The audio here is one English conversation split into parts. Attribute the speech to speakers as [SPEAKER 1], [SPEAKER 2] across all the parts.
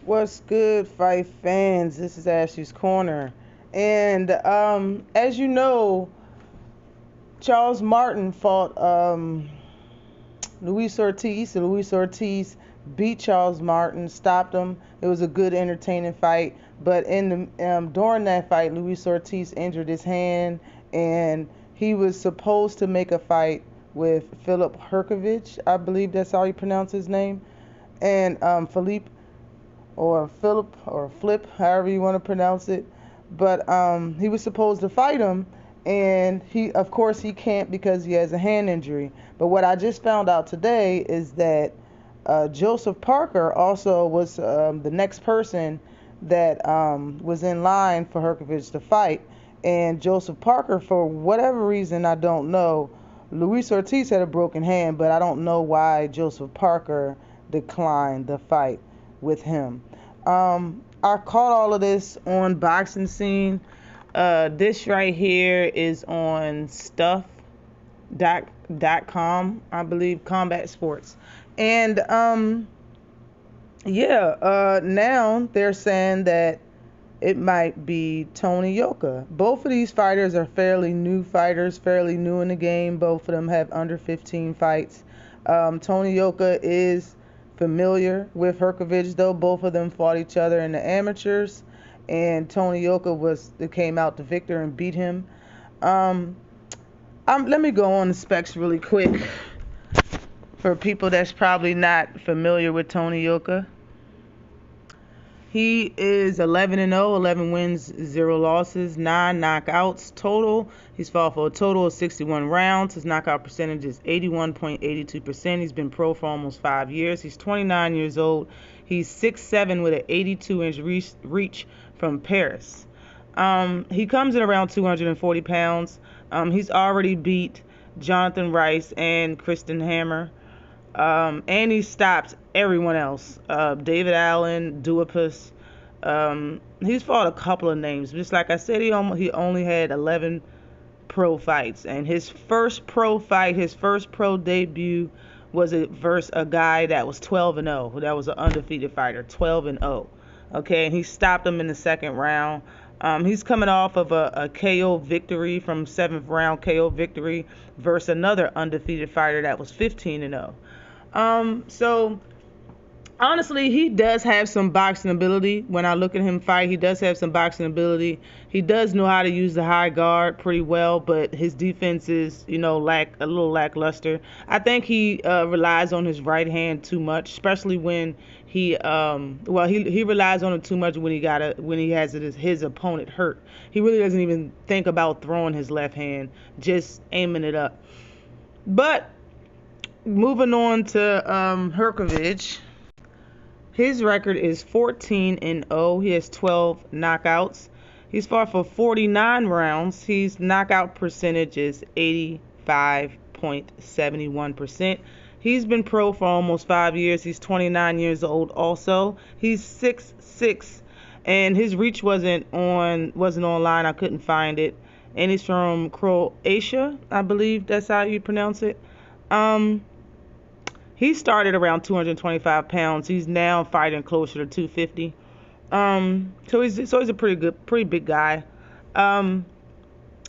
[SPEAKER 1] What's good, fight fans? This is Ashley's Corner. And as you know, Charles Martin fought Luis Ortiz. And Luis Ortiz beat Charles Martin, stopped him. It was a good, entertaining fight. But during that fight, Luis Ortiz injured his hand, and he was supposed to make a fight with Filip Hrgovic. I believe that's how you pronounce his name. And Filip or Philip or Flip, however you want to pronounce it. But he was supposed to fight him, and of course, he can't because he has a hand injury. But what I just found out today is that Joseph Parker also was the next person that was in line for Hrgovic to fight. And Joseph Parker, for whatever reason, I don't know, Luis Ortiz had a broken hand, but I don't know why Joseph Parker declined the fight with him. I caught all of this on Boxing Scene. This right here is on stuff.com, I believe, Combat Sports. And now they're saying that it might be Tony Yoka. Both of these fighters are fairly new fighters, fairly new in the game. Both of them have under 15 fights. Tony Yoka is familiar with Hrgovic, though. Both of them fought each other in the amateurs, and Tony Yoka came out the victor and beat him. Let me go on the specs really quick for people that's probably not familiar with Tony Yoka. He is 11-0, 11 wins, 0 losses, 9 knockouts total. He's fought for a total of 61 rounds. His knockout percentage is 81.82%. He's been pro for almost 5 years. He's 29 years old. He's 6'7" with an 82-inch reach from Paris. He comes in around 240 pounds. He's already beat Jonathan Rice and Kristen Hammer. And he stopped everyone else. David Allen, Duhaupas. He's fought a couple of names. Just like I said, he only had 11 pro fights. And his first pro fight, his first pro debut was versus a guy that was 12-0. That was an undefeated fighter, 12-0. Okay, and he stopped him in the second round. He's coming off of a KO victory from 7th round KO victory versus another undefeated fighter that was 15-0. So honestly, he does have some boxing ability. When I look at him fight, he does have some boxing ability. He does know how to use the high guard pretty well, but his defense is, a little lackluster. I think he relies on his right hand too much, especially when he relies on it too much when he has his opponent hurt. He really doesn't even think about throwing his left hand, just aiming it up. But moving on to Hrgovic, his record is 14-0. He has 12 knockouts. He's fought for 49 rounds. His knockout percentage is 85.71%. He's been pro for almost 5 years. He's 29 years old also. He's 6'6", and his reach wasn't online. I couldn't find it. And he's from Croatia, I believe that's how you pronounce it. He started around 225 pounds. He's now fighting closer to 250. So he's a pretty big guy.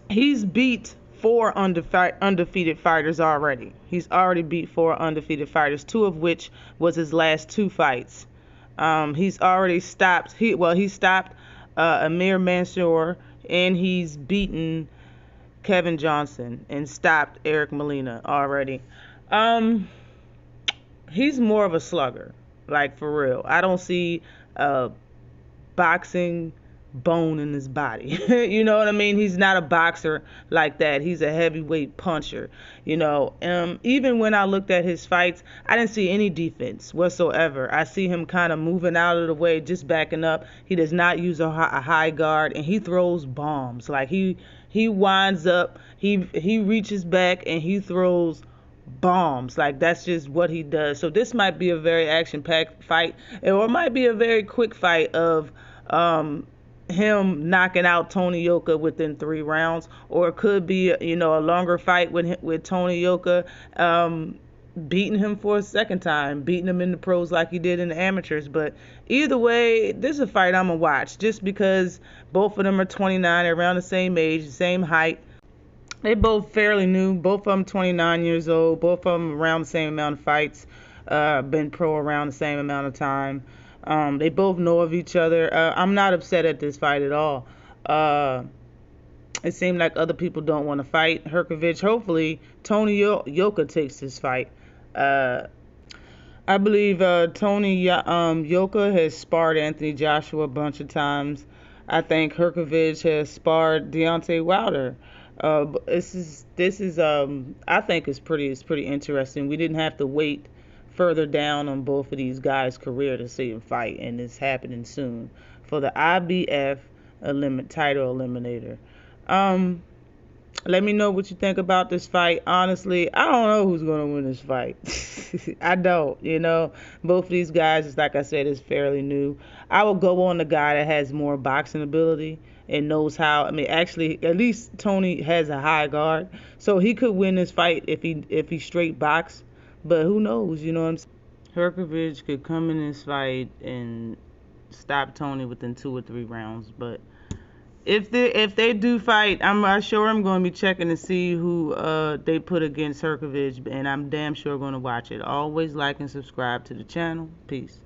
[SPEAKER 1] He's beat 4 undefeated fighters already. He's already beat 4 undefeated fighters, 2 of which was his last 2 fights. He's already stopped. He stopped Amir Mansour, and he's beaten Kevin Johnson and stopped Eric Molina already. He's more of a slugger, like for real. I don't see a boxing bone in his body. You know what I mean? He's not a boxer like that. He's a heavyweight puncher. Even when I looked at his fights, I didn't see any defense whatsoever. I see him kind of moving out of the way, just backing up. He does not use a high guard, and he throws bombs. Like he winds up, he reaches back and he throws bombs. Like that's just what he does. So this might be a very action-packed fight, or it might be a very quick fight of him knocking out Tony Yoka within 3 rounds, or it could be a longer fight with Tony Yoka beating him for a second time, beating him in the pros like he did in the amateurs. But either way, this is a fight I'm going to watch just because both of them are 29, around the same age, the same height. They both fairly new. Both of them 29 years old. Both of them around the same amount of fights. Been pro around the same amount of time. They both know of each other. I'm not upset at this fight at all. It seemed like other people don't want to fight Hrgovic. Hopefully, Tony Yoka takes this fight. I believe Tony Yoka has sparred Anthony Joshua a bunch of times. I think Hrgovic has sparred Deontay Wilder. This is I think it's pretty interesting. We didn't have to wait further down on both of these guys' career to see them fight, and it's happening soon for the IBF title eliminator. Let me know what you think about this fight. Honestly, I don't know who's going to win this fight. I don't, Both of these guys, is like I said, is fairly new. I will go on the guy that has more boxing ability and knows how. I mean, actually, at least Tony has a high guard, so he could win this fight if he straight box. But who knows? You know what I'm saying? Hrgovic could come in this fight and stop Tony within 2 or 3 rounds, but if they do fight, I'm sure I'm going to be checking to see who they put against Hrgovic, and I'm damn sure going to watch it. Always like and subscribe to the channel. Peace.